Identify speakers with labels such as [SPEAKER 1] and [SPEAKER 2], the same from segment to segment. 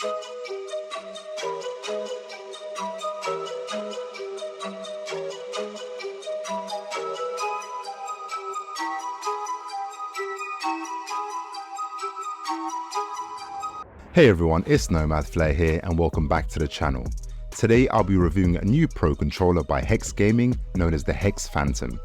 [SPEAKER 1] Hey everyone, it's Nomad Flair here and welcome back to the channel. Today I'll be reviewing a new Pro controller by Hex Gaming known as the Hex Phantom.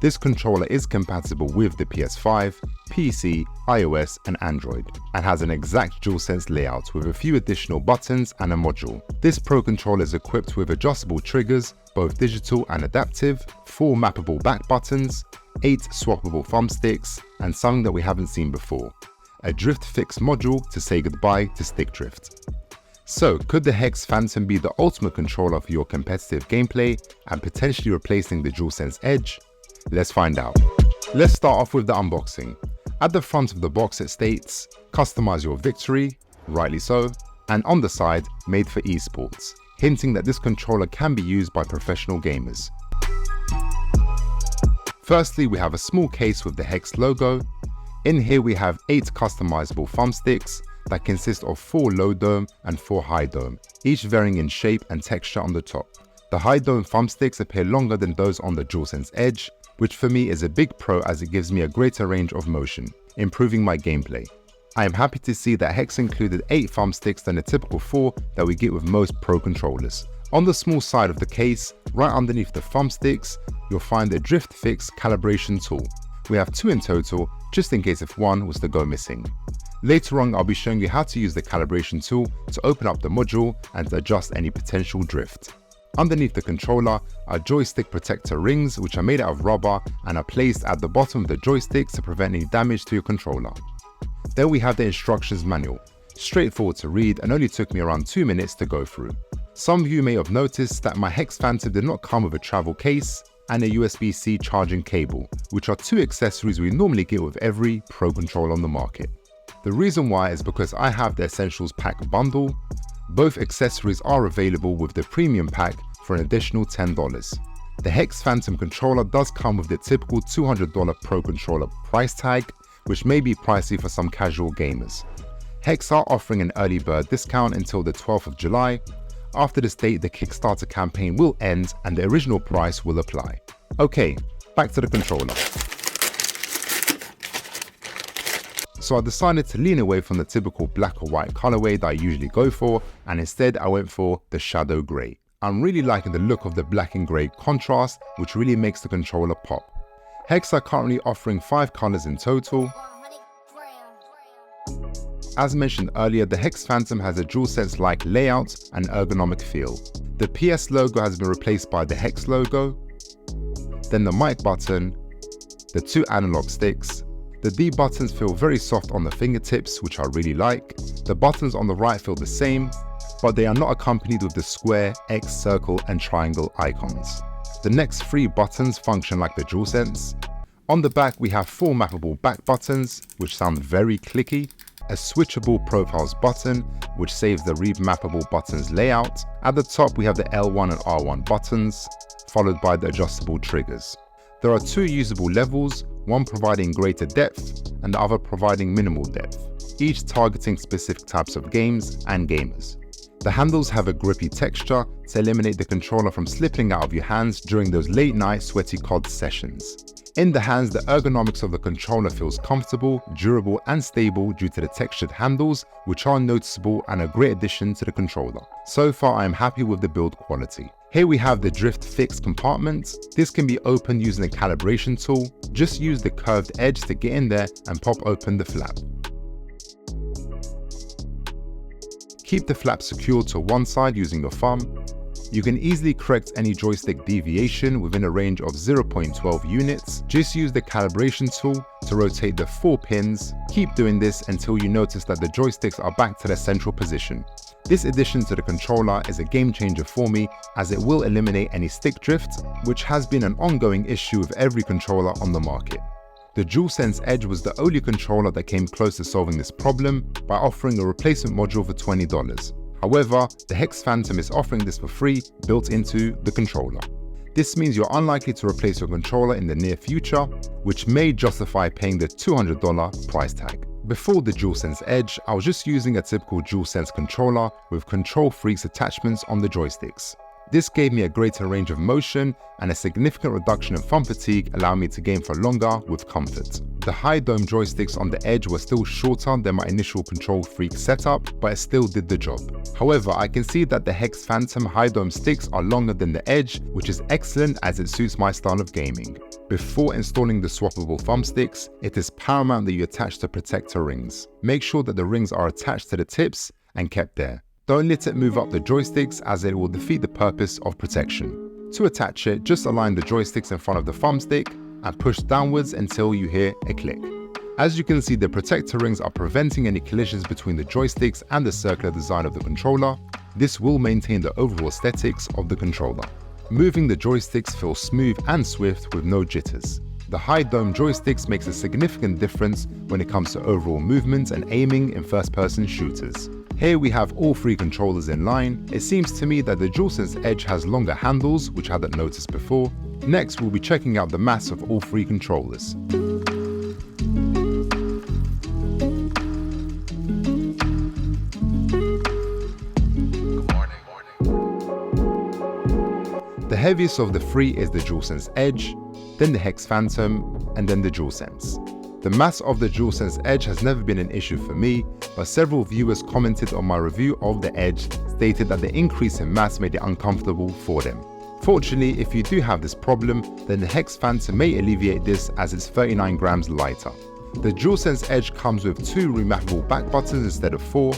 [SPEAKER 1] This controller is compatible with the PS5, PC, iOS and Android, and has an exact DualSense layout with a few additional buttons and a module. This Pro controller is equipped with adjustable triggers, both digital and adaptive, 4 mappable back buttons, 8 swappable thumbsticks, and something that we haven't seen before, a drift fix module to say goodbye to stick drift. So, could the Hex Phantom be the ultimate controller for your competitive gameplay and potentially replacing the DualSense Edge? Let's find out. Let's start off with the unboxing. At the front of the box it states, customize your victory, rightly so, and on the side, made for esports, hinting that this controller can be used by professional gamers. Firstly, we have a small case with the Hex logo. In here we have 8 customizable thumbsticks that consist of 4 low dome and 4 high dome, each varying in shape and texture on the top. The high dome thumbsticks appear longer than those on the DualSense Edge, which for me is a big pro as it gives me a greater range of motion, improving my gameplay. I am happy to see that Hex included 8 thumbsticks than the typical 4 that we get with most Pro controllers. On the small side of the case, right underneath the thumbsticks, you'll find the Drift Fix calibration tool. We have 2 in total, just in case if one was to go missing. Later on, I'll be showing you how to use the calibration tool to open up the module and to adjust any potential drift. Underneath the controller are joystick protector rings which are made out of rubber and are placed at the bottom of the joysticks to prevent any damage to your controller. Then we have the instructions manual, straightforward to read and only took me around 2 minutes to go through. Some of you may have noticed that my Hex Phantom did not come with a travel case and a USB-C charging cable, which are 2 accessories we normally get with every Pro controller on the market. The reason why is because I have the Essentials Pack bundle. Both accessories are available with the Premium Pack for an additional $10. The Hex Phantom controller does come with the typical $200 Pro controller price tag, which may be pricey for some casual gamers. Hex are offering an early bird discount until the 12th of July. After this date, the Kickstarter campaign will end and the original price will apply. Okay, back to the controller. So I decided to lean away from the typical black or white colorway that I usually go for, and instead I went for the shadow grey. I'm really liking the look of the black and grey contrast, which really makes the controller pop. Hex are currently offering 5 colors in total. As mentioned earlier, the Hex Phantom has a DualSense-like layout and ergonomic feel. The PS logo has been replaced by the Hex logo, then the mic button, the 2 analog sticks. The D buttons feel very soft on the fingertips, which I really like. The buttons on the right feel the same, but they are not accompanied with the square, X, circle and triangle icons. The next 3 buttons function like the DualSense. On the back we have 4 mappable back buttons, which sound very clicky, a switchable profiles button, which saves the Remappable buttons layout. At the top we have the L1 and R1 buttons, followed by the adjustable triggers. There are 2 usable levels, one providing greater depth and the other providing minimal depth, each targeting specific types of games and gamers. The handles have a grippy texture to eliminate the controller from slipping out of your hands during those late night sweaty COD sessions. In the hands, the ergonomics of the controller feels comfortable, durable and stable due to the textured handles, which are noticeable and a great addition to the controller. So far I am happy with the build quality. Here we have the Drift Fix compartment. This can be opened using the calibration tool. Just use the curved edge to get in there and pop open the flap. Keep the flap secured to one side using your thumb. You can easily correct any joystick deviation within a range of 0.12 units. Just use the calibration tool to rotate the 4 pins. Keep doing this until you notice that the joysticks are back to their central position. This addition to the controller is a game changer for me as it will eliminate any stick drift, which has been an ongoing issue with every controller on the market. The DualSense Edge was the only controller that came close to solving this problem by offering a replacement module for $20. However, the Hex Phantom is offering this for free built into the controller. This means you're unlikely to replace your controller in the near future, which may justify paying the $200 price tag. Before the DualSense Edge, I was just using a typical DualSense controller with Control Freaks attachments on the joysticks. This gave me a greater range of motion and a significant reduction in thumb fatigue, allowing me to game for longer with comfort. The high dome joysticks on the Edge were still shorter than my initial Control Freak setup, but it still did the job. However, I can see that the Hex Phantom high dome sticks are longer than the Edge, which is excellent as it suits my style of gaming. Before installing the swappable thumbsticks, it is paramount that you attach the protector rings. Make sure that the rings are attached to the tips and kept there. Don't let it move up the joysticks as it will defeat the purpose of protection. To attach it, just align the joysticks in front of the thumbstick and push downwards until you hear a click. As you can see, the protector rings are preventing any collisions between the joysticks and the circular design of the controller. This will maintain the overall aesthetics of the controller. Moving the joysticks feels smooth and swift with no jitters. The high dome joysticks makes a significant difference when it comes to overall movement and aiming in first-person shooters. Here we have all three controllers in line. It seems to me that the DualSense Edge has longer handles, which I hadn't noticed before. Next, we'll be checking out the mass of all three controllers. The heaviest of the three is the DualSense Edge, then the Hex Phantom, and then the DualSense. The mass of the DualSense Edge has never been an issue for me, but several viewers commented on my review of the Edge stated that the increase in mass made it uncomfortable for them. Fortunately, if you do have this problem, then the Hex Phantom may alleviate this as it's 39 grams lighter. The DualSense Edge comes with 2 remappable back buttons instead of 4.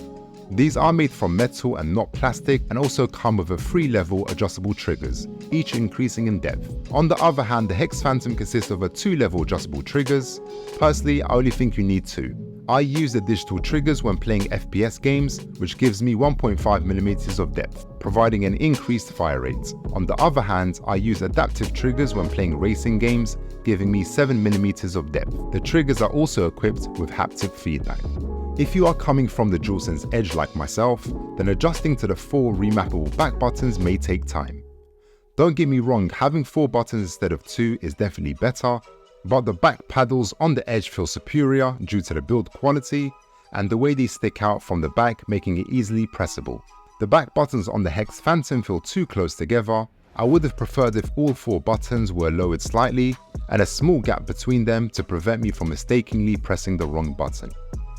[SPEAKER 1] These are made from metal and not plastic and also come with a 3-level adjustable triggers, each increasing in depth. On the other hand, the Hex Phantom consists of a 2-level adjustable triggers. Personally, I only think you need 2. I use the digital triggers when playing FPS games, which gives me 1.5mm of depth, providing an increased fire rate. On the other hand, I use adaptive triggers when playing racing games, giving me 7mm of depth. The triggers are also equipped with haptic feedback. If you are coming from the DualSense Edge like myself, then adjusting to the 4 remappable back buttons may take time. Don't get me wrong, having 4 buttons instead of 2 is definitely better, but the back paddles on the Edge feel superior due to the build quality and the way they stick out from the back, making it easily pressable. The back buttons on the Hex Phantom feel too close together. I would have preferred if all 4 buttons were lowered slightly and a small gap between them to prevent me from mistakenly pressing the wrong button.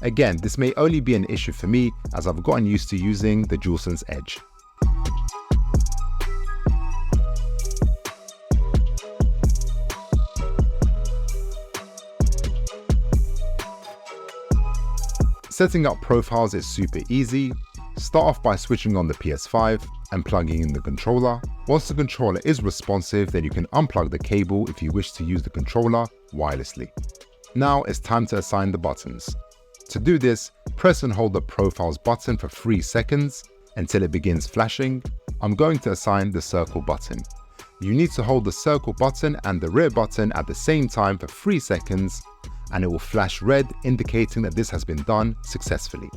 [SPEAKER 1] Again, this may only be an issue for me as I've gotten used to using the DualSense Edge. Setting up profiles is super easy. Start off by switching on the PS5 and plugging in the controller. Once the controller is responsive, then you can unplug the cable if you wish to use the controller wirelessly. Now it's time to assign the buttons. To do this, press and hold the Profiles button for 3 seconds until it begins flashing. I'm going to assign the Circle button. You need to hold the Circle button and the Rear button at the same time for 3 seconds and it will flash red, indicating that this has been done successfully.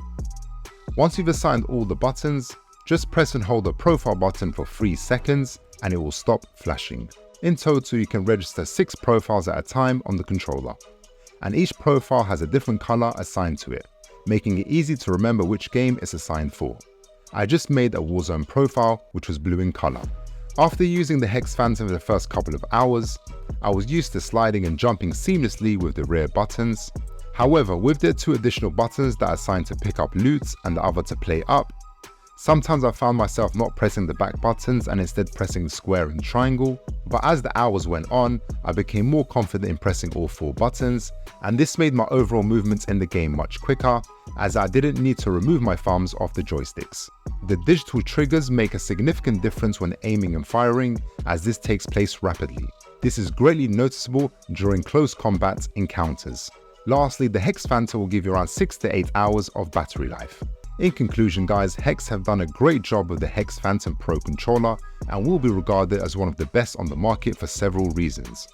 [SPEAKER 1] Once you've assigned all the buttons, just press and hold the Profile button for 3 seconds and it will stop flashing. In total, you can register 6 profiles at a time on the controller, and each profile has a different color assigned to it, making it easy to remember which game it's assigned for. I just made a Warzone profile, which was blue in color. After using the Hex Phantom for the first couple of hours, I was used to sliding and jumping seamlessly with the rear buttons. However, with the 2 additional buttons that are assigned to pick up loot and the other to play up, sometimes I found myself not pressing the back buttons and instead pressing the square and triangle. But as the hours went on, I became more confident in pressing all 4 buttons, and this made my overall movements in the game much quicker, as I didn't need to remove my thumbs off the joysticks. The digital triggers make a significant difference when aiming and firing, as this takes place rapidly. This is greatly noticeable during close combat encounters. Lastly, the Hex Phantom will give you around 6 to 8 hours of battery life. In conclusion guys, Hex have done a great job with the Hex Phantom Pro controller and will be regarded as one of the best on the market for several reasons.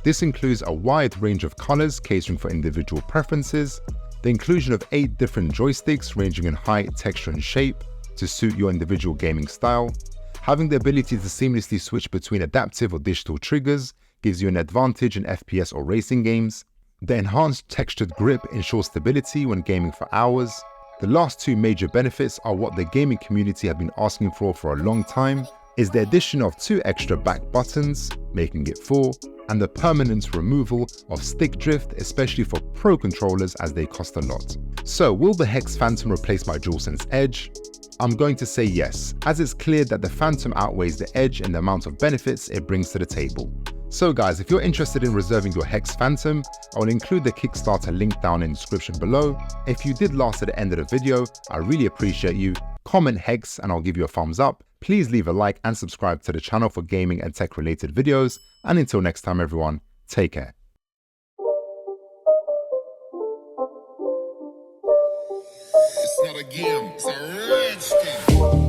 [SPEAKER 1] This includes a wide range of colors catering for individual preferences, the inclusion of 8 different joysticks ranging in height, texture and shape to suit your individual gaming style. Having the ability to seamlessly switch between adaptive or digital triggers gives you an advantage in FPS or racing games. The enhanced textured grip ensures stability when gaming for hours. The last two major benefits are what the gaming community have been asking for a long time, is the addition of 2 extra back buttons, making it 4, and the permanent removal of stick drift, especially for pro controllers as they cost a lot. So will the Hex Phantom replace my DualSense Edge? I'm going to say yes, as it's clear that the Phantom outweighs the Edge in the amount of benefits it brings to the table. So guys, if you're interested in reserving your Hex Phantom, I will include the Kickstarter link down in the description below. If you did last to the end of the video, I really appreciate you. Comment Hex and I'll give you a thumbs up. Please leave a like and subscribe to the channel for gaming and tech related videos. And until next time everyone, take care.
[SPEAKER 2] It's not a game, it's a rich thing.